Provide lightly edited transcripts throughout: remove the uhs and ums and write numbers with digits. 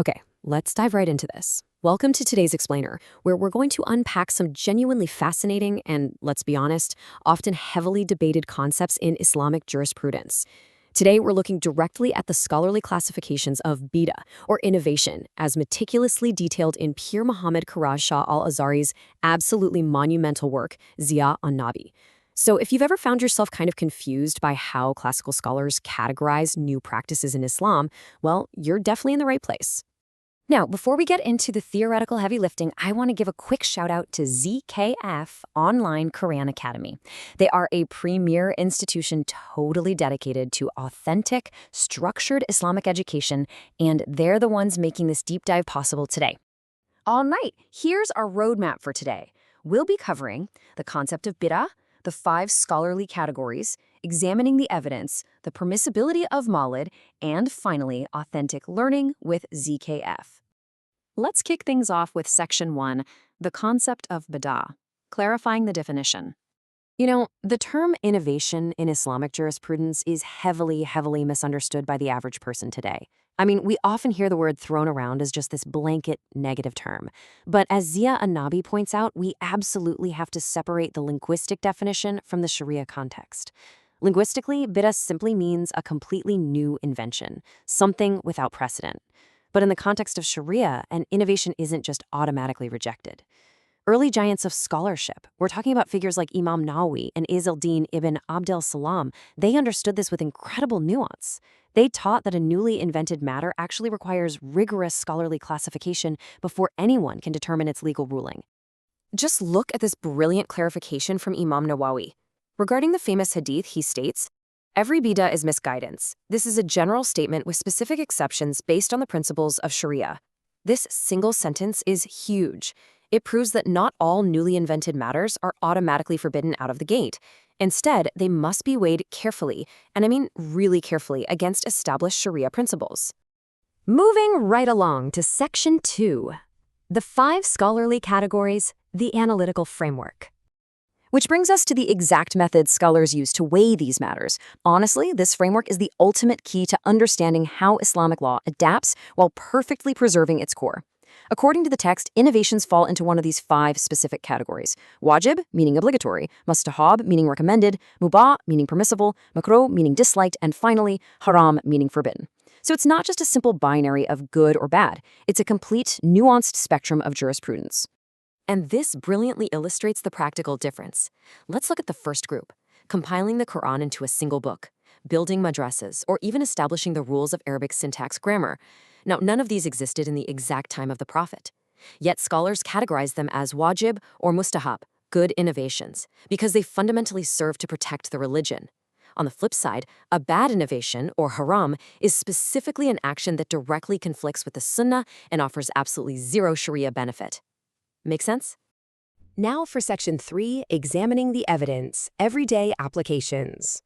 Okay, let's dive right into this. Welcome to today's Explainer, where we're going to unpack some genuinely fascinating and, let's be honest, often heavily debated concepts in Islamic jurisprudence. Today, we're looking directly at the scholarly classifications of Bidah, or innovation, as meticulously detailed in Pir Muhammad Kharaj Shah al-Azhari's absolutely monumental work, Zia on Nabi. So if you've ever found yourself kind of confused by how classical scholars categorize new practices in Islam, well, you're definitely in the right place. Now, before we get into the theoretical heavy lifting, I want to give a quick shout out to ZKF Online Qur'an Academy. They are a premier institution totally dedicated to authentic, structured Islamic education, and they're the ones making this deep dive possible today. All right, here's our roadmap for today. We'll be covering the concept of bid'ah, the 5 scholarly categories, examining the evidence, the permissibility of Milad, and finally, authentic learning with ZKF. Let's kick things off with Section 1, the concept of Bidah, clarifying the definition. You know, the term innovation in Islamic jurisprudence is heavily misunderstood by the average person today. I mean, we often hear the word thrown around as just this blanket negative term. But as Zia and Nabi points out, we absolutely have to separate the linguistic definition from the Sharia context. Linguistically, bidah simply means a completely new invention, something without precedent. But in the context of Sharia, an innovation isn't just automatically rejected. Early giants of scholarship, we're talking about figures like Imam Nawawi and Izz-al-Din ibn Abdel Salam, they understood this with incredible nuance. They taught that a newly invented matter actually requires rigorous scholarly classification before anyone can determine its legal ruling. Just look at this brilliant clarification from Imam Nawawi. Regarding the famous hadith, he states, "Every bidah is misguidance. This is a general statement with specific exceptions based on the principles of Sharia." This single sentence is huge. It proves that not all newly invented matters are automatically forbidden out of the gate. Instead, they must be weighed carefully, and I mean really carefully, against established Sharia principles. Moving right along to Section 2, the 5 scholarly categories, the analytical framework. Which brings us to the exact methods scholars use to weigh these matters. Honestly, this framework is the ultimate key to understanding how Islamic law adapts while perfectly preserving its core. According to the text, innovations fall into one of these 5 specific categories. Wajib, meaning obligatory, mustahab, meaning recommended, mubah, meaning permissible, makruh, meaning disliked, and finally, haram, meaning forbidden. So it's not just a simple binary of good or bad. It's a complete, nuanced spectrum of jurisprudence. And this brilliantly illustrates the practical difference. Let's look at the first group, compiling the Quran into a single book, building madrasas, or even establishing the rules of Arabic syntax grammar. Now, none of these existed in the exact time of the Prophet. Yet scholars categorize them as wajib or mustahab, good innovations, because they fundamentally serve to protect the religion. On the flip side, a bad innovation, or haram, is specifically an action that directly conflicts with the sunnah and offers absolutely zero Sharia benefit. Make sense? Now for Section 3, examining the evidence, everyday applications.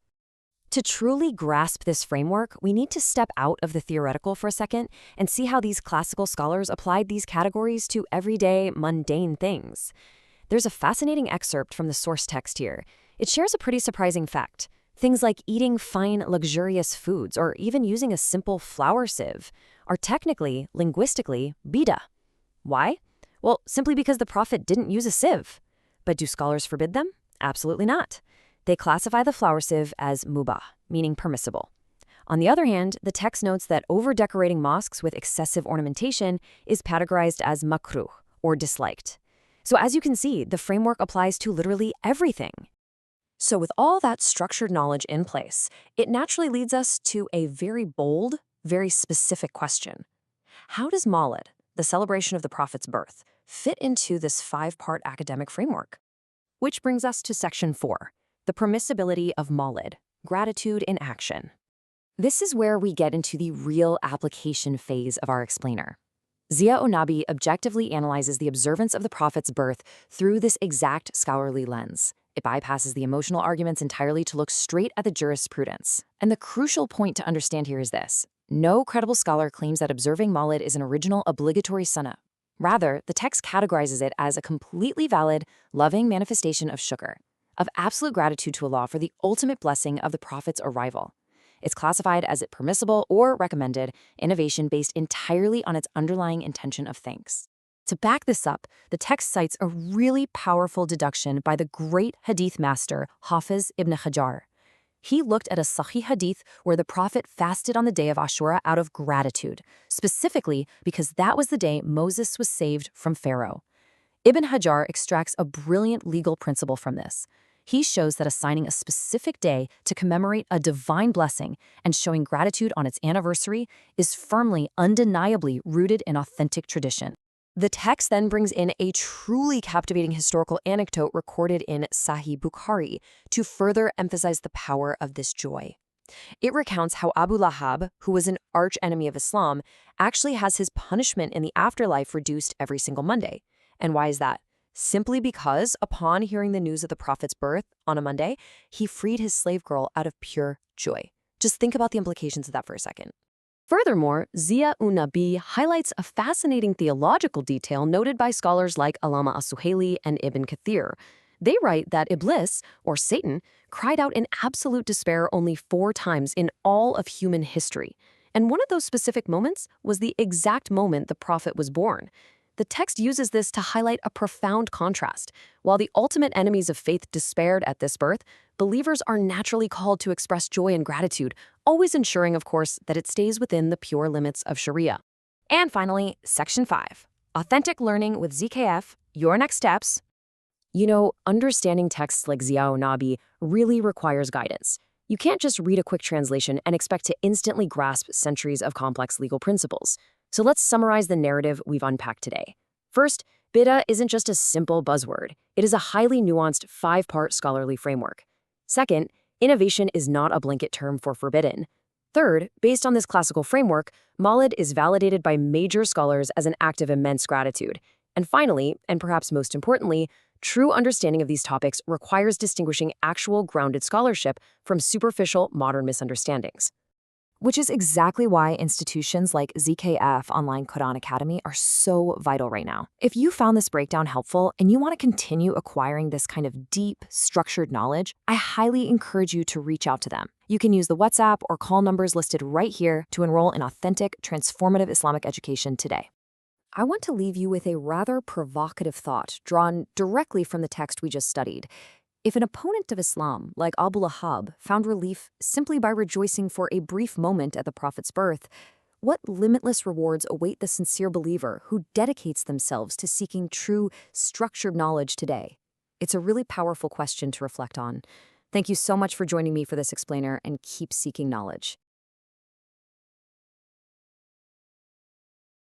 To truly grasp this framework, we need to step out of the theoretical for a second and see how these classical scholars applied these categories to everyday, mundane things. There's a fascinating excerpt from the source text here. It shares a pretty surprising fact. Things like eating fine, luxurious foods or even using a simple flour sieve are technically, linguistically, bidah. Why? Well, simply because the Prophet didn't use a sieve. But do scholars forbid them? Absolutely not. They classify the flour sieve as mubah, meaning permissible. On the other hand, the text notes that over-decorating mosques with excessive ornamentation is categorized as makruh, or disliked. So as you can see, the framework applies to literally everything. So with all that structured knowledge in place, it naturally leads us to a very bold, very specific question. How does Milad, the celebration of the Prophet's birth, fit into this 5-part academic framework? Which brings us to Section 4, the permissibility of Milad, gratitude in action. This is where we get into the real application phase of our explainer. Zia Nabi objectively analyzes the observance of the Prophet's birth through this exact scholarly lens. It bypasses the emotional arguments entirely to look straight at the jurisprudence. And the crucial point to understand here is this. No credible scholar claims that observing Milad is an original obligatory sunnah. Rather, the text categorizes it as a completely valid, loving manifestation of shukr, of absolute gratitude to Allah for the ultimate blessing of the Prophet's arrival. It's classified as permissible or recommended innovation based entirely on its underlying intention of thanks. To back this up, the text cites a really powerful deduction by the great hadith master Hafiz ibn Hajar. He looked at a Sahih hadith where the Prophet fasted on the day of Ashura out of gratitude, specifically because that was the day Moses was saved from Pharaoh. Ibn Hajar extracts a brilliant legal principle from this. He shows that assigning a specific day to commemorate a divine blessing and showing gratitude on its anniversary is firmly, undeniably rooted in authentic tradition. The text then brings in a truly captivating historical anecdote recorded in Sahih Bukhari to further emphasize the power of this joy. It recounts how Abu Lahab, who was an arch-enemy of Islam, actually has his punishment in the afterlife reduced every single Monday. And why is that? Simply because, upon hearing the news of the Prophet's birth on a Monday, he freed his slave girl out of pure joy. Just think about the implications of that for a second. Furthermore, Nabi highlights a fascinating theological detail noted by scholars like Allama as-Suhaili and Ibn Kathir. They write that Iblis, or Satan, cried out in absolute despair only 4 times in all of human history. And one of those specific moments was the exact moment the Prophet was born. The text uses this to highlight a profound contrast. While the ultimate enemies of faith despaired at this birth, believers are naturally called to express joy and gratitude, always ensuring, of course, that it stays within the pure limits of Sharia. And finally, Section 5. Authentic Learning with ZKF, Your Next Steps. You know, understanding texts like Nabi really requires guidance. You can't just read a quick translation and expect to instantly grasp centuries of complex legal principles. So let's summarize the narrative we've unpacked today. First, Bidah isn't just a simple buzzword. It is a highly nuanced 5-part scholarly framework. Second, innovation is not a blanket term for forbidden. Third, based on this classical framework, Milad is validated by major scholars as an act of immense gratitude. And finally, and perhaps most importantly, true understanding of these topics requires distinguishing actual grounded scholarship from superficial modern misunderstandings. Which is exactly why institutions like ZKF Online Qur'an Academy are so vital right now. If you found this breakdown helpful and you want to continue acquiring this kind of deep, structured knowledge, I highly encourage you to reach out to them. You can use the WhatsApp or call numbers listed right here to enroll in authentic, transformative Islamic education today. I want to leave you with a rather provocative thought drawn directly from the text we just studied. If an opponent of Islam, like Abu Lahab, found relief simply by rejoicing for a brief moment at the Prophet's birth, what limitless rewards await the sincere believer who dedicates themselves to seeking true, structured knowledge today? It's a really powerful question to reflect on. Thank you so much for joining me for this explainer, and keep seeking knowledge.